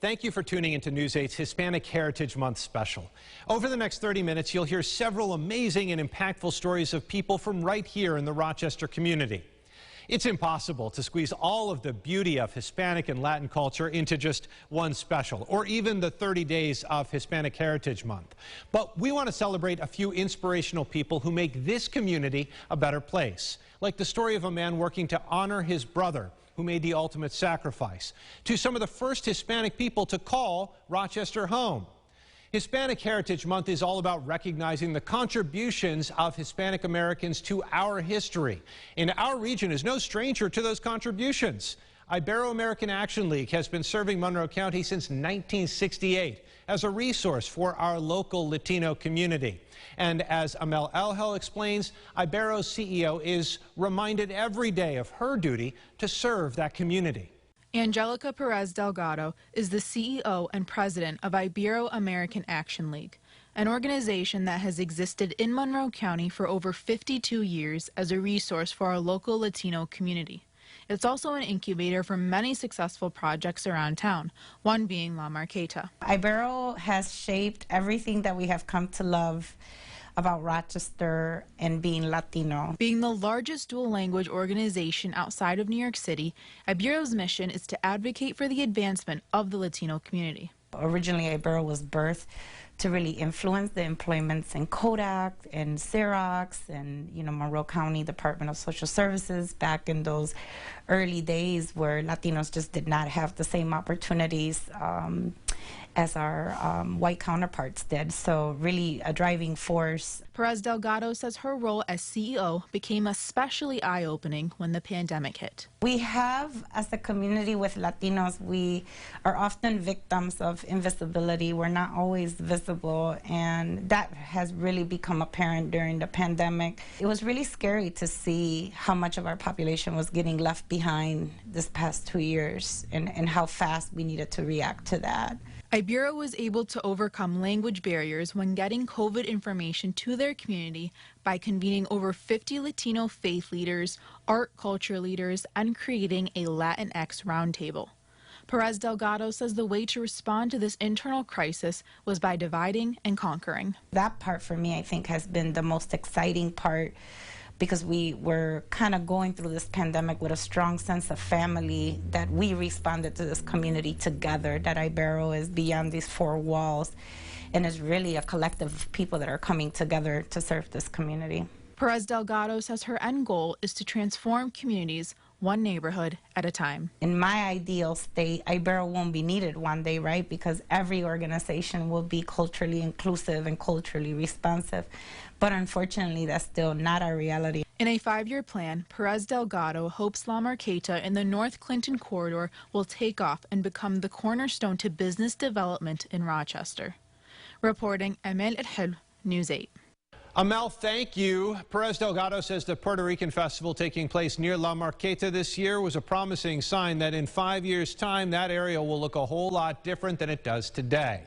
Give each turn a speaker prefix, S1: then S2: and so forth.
S1: Thank you for tuning into News 8's Hispanic Heritage Month special. Over the next 30 minutes, you'll hear several amazing and impactful stories of people from right here in the Rochester community. It's impossible to squeeze all of the beauty of Hispanic and Latin culture into just one special, or even the 30 days of Hispanic Heritage Month. But we want to celebrate a few inspirational people who make this community a better place, like the story of a man working to honor his brother who made the ultimate sacrifice, to some of the first Hispanic people to call Rochester home. Hispanic Heritage Month is all about recognizing the contributions of Hispanic Americans to our history. And our region is no stranger to those contributions. Ibero-American Action League has been serving Monroe County since 1968 as a resource for our local Latino community. And as Amel Elhel explains, Ibero's CEO is reminded every day of her duty to serve that community.
S2: Angelica Perez Delgado is the CEO and president of Ibero-American Action League, an organization that has existed in Monroe County for over 52 years as a resource for our local Latino community. It's also an incubator for many successful projects around town, one being La Marketa.
S3: Ibero has shaped everything that we have come to love about Rochester and being Latino.
S2: Being the largest dual language organization outside of New York City, Ibero's mission is to advocate for the advancement of the Latino community.
S3: Originally, Ibero was birthed to really influence the employments in Kodak and Xerox and, Monroe County Department of Social Services back in those early days where Latinos just did not have the same opportunities as our white counterparts did. So really a driving force.
S2: Perez Delgado says her role as CEO became especially eye-opening when the pandemic hit.
S3: We have, as a community with Latinos, we are often victims of invisibility. We're not always visible, and that has really become apparent during the pandemic. It was really scary to see how much of our population was getting left behind this past 2 years and how fast we needed to react to that.
S2: Ibero was able to overcome language barriers when getting COVID information to their community by convening over 50 Latino faith leaders, art culture leaders, and creating a Latinx roundtable. Perez Delgado says the way to respond to this internal crisis was by dividing and conquering.
S3: That part for me, I think, has been the most exciting part, because we were kind of going through this pandemic with a strong sense of family, that we responded to this community together, that Ibero is beyond these four walls and is really a collective of people that are coming together to serve this community.
S2: Perez Delgado says her end goal is to transform communities one neighborhood at a time.
S3: In my ideal state, Ibero won't be needed one day, right? Because every organization will be culturally inclusive and culturally responsive. But unfortunately, that's still not our reality.
S2: In a 5-year plan, Perez Delgado hopes La Marketa in the North Clinton corridor will take off and become the cornerstone to business development in Rochester. Reporting, Amel Elhel, News 8.
S1: Amel, thank you. Perez Delgado says the Puerto Rican festival taking place near La Marketa this year was a promising sign that in 5 years' time, that area will look a whole lot different than it does today.